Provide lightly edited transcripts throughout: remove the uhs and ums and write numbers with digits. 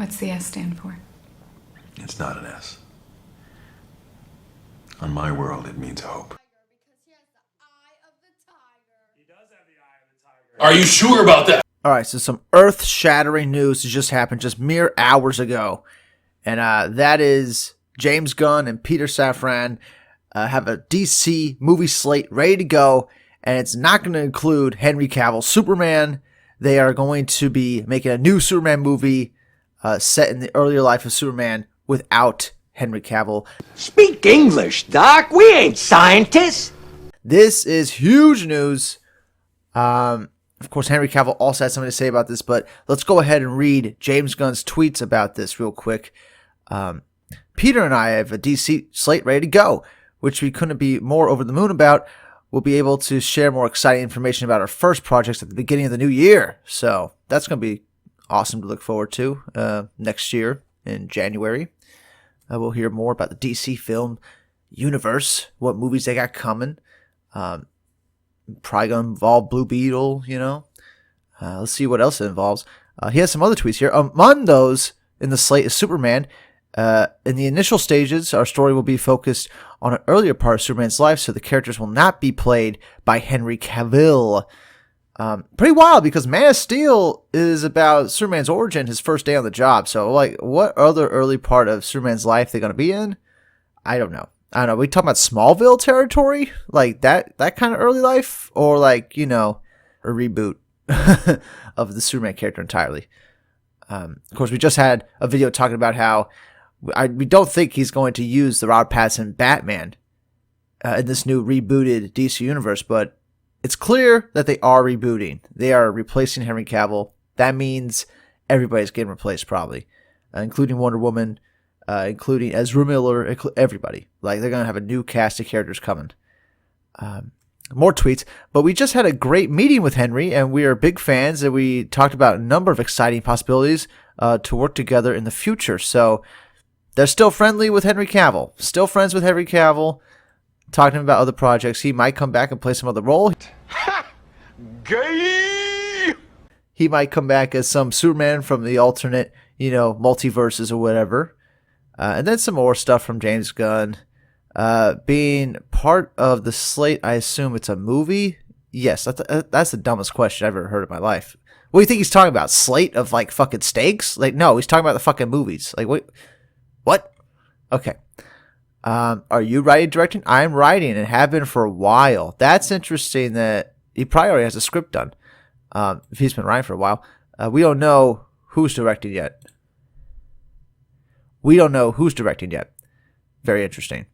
What's the S stand for? It's not an S. On my world, it means hope. Are you sure about that? All right, so some earth-shattering news has just happened just mere hours ago. And that is James Gunn and Peter Safran have a DC movie slate ready to go. And it's not going to include Henry Cavill's Superman. They are going to be making a new Superman movie set in the earlier life of Superman without Henry Cavill. Speak English, Doc. We ain't scientists. This is huge news. Of course, Henry Cavill also had something to say about this, but let's go ahead and read James Gunn's tweets about this real quick. Peter and I have a DC slate ready to go, which we couldn't be more over the moon about. We'll be able to share more exciting information about our first projects at the beginning of the new year. So that's going to be awesome to look forward to next year in January. We'll hear more about the DC film universe, what movies they got coming. Probably going to involve Blue Beetle, you know. Let's see what else it involves. He has some other tweets here. Among those in the slate is Superman. In the initial stages, our story will be focused on an earlier part of Superman's life, so the characters will not be played by Henry Cavill. Pretty wild, because Man of Steel is about Superman's origin, his first day on the job. So, like, what other early part of Superman's life they're going to be in? I don't know. We talking about Smallville territory? Like, that kind of early life? Or, like, you know, a reboot of the Superman character entirely? Of course, we just had a video talking about how we don't think he's going to use the Robert Pattinson Batman in this new rebooted DC universe, but it's clear that they are rebooting. They are replacing Henry Cavill. That means everybody's getting replaced, probably, including Wonder Woman, including Ezra Miller, everybody. Like, they're going to have a new cast of characters coming. More tweets. But we just had a great meeting with Henry, and we are big fans, and we talked about a number of exciting possibilities to work together in the future. So they're still friendly with Henry Cavill. Still friends with Henry Cavill. Talking about other projects. He might come back and play some other role. Gay. He might come back as some Superman from the alternate, you know, multiverses or whatever. And then some more stuff from James Gunn. Being part of the slate, I assume it's a movie? Yes, that's the dumbest question I've ever heard in my life. What do you think he's talking about? Slate of, like, fucking steaks? Like, no, he's talking about the fucking movies. Like, wait, what? Okay. Are you writing, directing? I'm writing and have been for a while. That's interesting that he probably already has a script done. If he's been writing for a while. We don't know who's directing yet. Very interesting.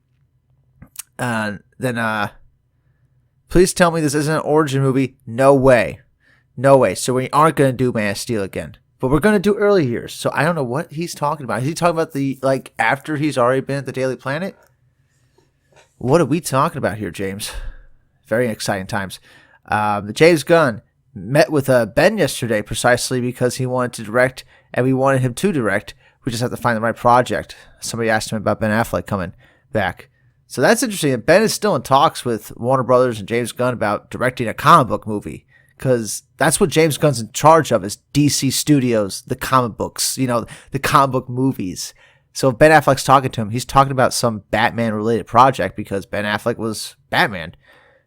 And then, please tell me this isn't an origin movie. No way. So we aren't going to do Man of Steel again. But we're going to do early years. So I don't know what he's talking about. Is he talking about the, like, after he's already been at the Daily Planet? What are we talking about here, James? Very exciting times. James Gunn met with Ben yesterday precisely because he wanted to direct, and we wanted him to direct. We just have to find the right project. Somebody asked him about Ben Affleck coming back. So that's interesting. Ben is still in talks with Warner Brothers and James Gunn about directing a comic book movie. Because that's what James Gunn's in charge of, is DC Studios, the comic books, you know, the comic book movies. So if Ben Affleck's talking to him, he's talking about some Batman-related project because Ben Affleck was Batman.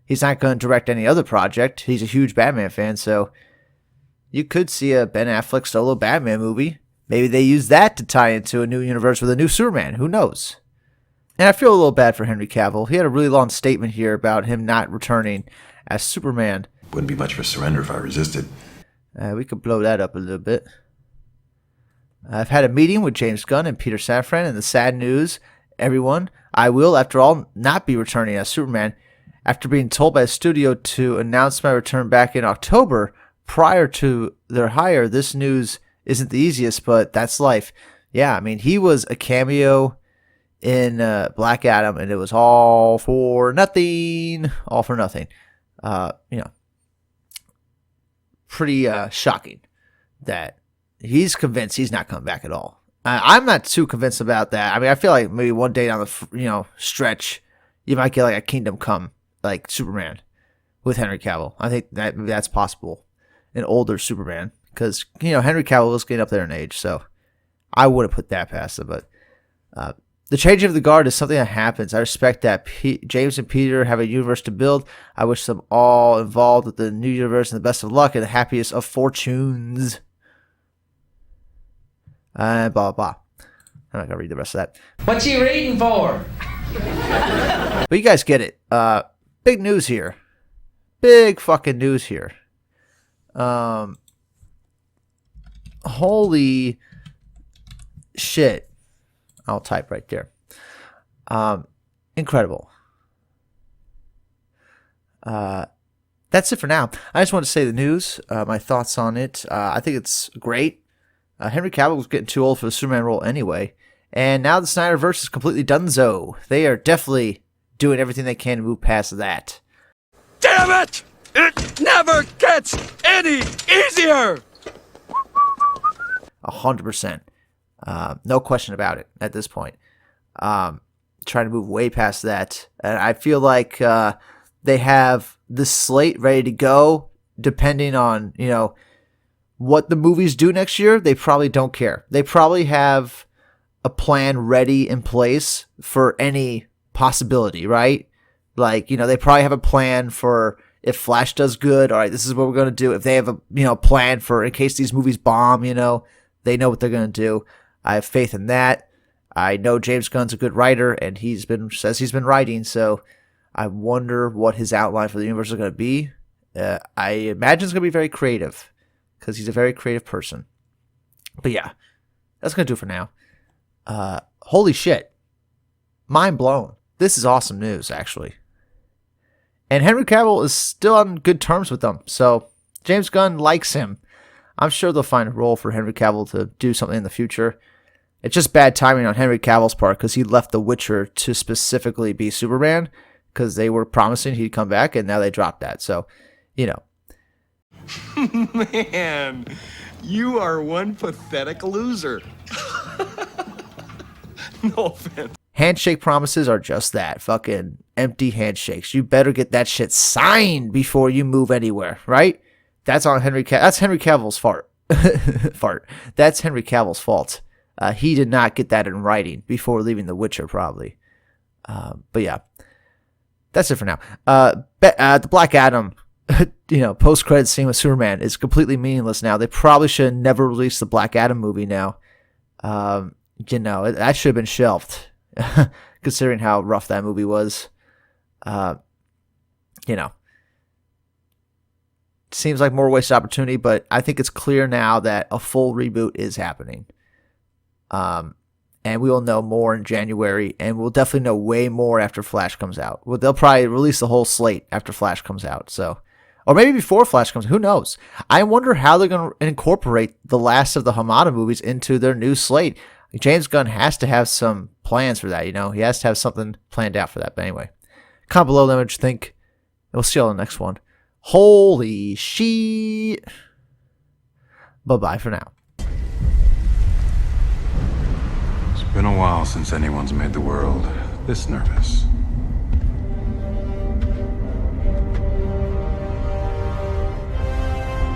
He's not going to direct any other project. He's a huge Batman fan, so you could see a Ben Affleck solo Batman movie. Maybe they use that to tie into a new universe with a new Superman. Who knows? And I feel a little bad for Henry Cavill. He had a really long statement here about him not returning as Superman. Wouldn't be much of a surrender if I resisted. We could blow that up a little bit. I've had a meeting with James Gunn and Peter Safran, and the sad news, everyone, I will, after all, not be returning as Superman. After being told by the studio to announce my return back in October, prior to their hire, this news isn't the easiest, but that's life. Yeah, I mean, he was a cameo in Black Adam, and it was all for nothing. All for nothing. You know, pretty shocking that he's convinced he's not coming back at all. I'm not too convinced about that. I mean, I feel like maybe one day down the stretch, you might get like a Kingdom Come, like Superman with Henry Cavill. I think that maybe that's possible. An older Superman, because Henry Cavill is getting up there in age, so I wouldn't put that past them, but the changing of the guard is something that happens. I respect that. James and Peter have a universe to build. I wish them all involved with the new universe and the best of luck and the happiest of fortunes. Blah, blah, blah. I'm not going to read the rest of that. What you reading for? But you guys get it. Big news here. Big fucking news here. Holy shit. I'll type right there. Incredible. That's it for now. I just want to say the news, my thoughts on it. I think it's great. Henry Cavill was getting too old for the Superman role anyway. And now the Snyderverse is completely donezo. They are definitely doing everything they can to move past that. Damn it! It never gets any easier! 100%. No question about it at this point. Trying to move way past that. And I feel like they have the slate ready to go depending on, what the movies do next year. They probably don't care. They probably have a plan ready in place for any possibility, right? Like, they probably have a plan for if Flash does good, all right, this is what we're going to do. If they have a, plan for in case these movies bomb, they know what they're going to do. I have faith in that. I know James Gunn's a good writer, and says he's been writing, so I wonder what his outline for the universe is going to be. I imagine it's going to be very creative, because he's a very creative person. But yeah, that's going to do it for now. Holy shit. Mind blown. This is awesome news, actually. And Henry Cavill is still on good terms with them, so James Gunn likes him. I'm sure they'll find a role for Henry Cavill to do something in the future. It's just bad timing on Henry Cavill's part because he left The Witcher to specifically be Superman because they were promising he'd come back, and now they dropped that. So, Man, you are one pathetic loser. No offense. Handshake promises are just that. Fucking empty handshakes. You better get that shit signed before you move anywhere, right? That's on that's Henry Cavill's fart. That's Henry Cavill's fault. He did not get that in writing before leaving The Witcher, probably. But yeah, that's it for now. The Black Adam, post-credit scene with Superman is completely meaningless now. They probably should have never released the Black Adam movie now. That should have been shelved, considering how rough that movie was. Seems like more wasted opportunity, but I think it's clear now that a full reboot is happening. And we will know more in January, and we'll definitely know way more after Flash comes out. Well, they'll probably release the whole slate after Flash comes out, or maybe before Flash comes. Who knows? I wonder how they're going to incorporate the last of the Hamada movies into their new slate. James Gunn has to have some plans for that. He has to have something planned out for that. But anyway, comment below. Let me know what you think. We'll see you on the next one. Holy shit. Bye-bye for now. It's been a while since anyone's made the world this nervous.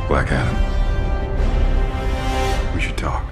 Black Adam. We should talk.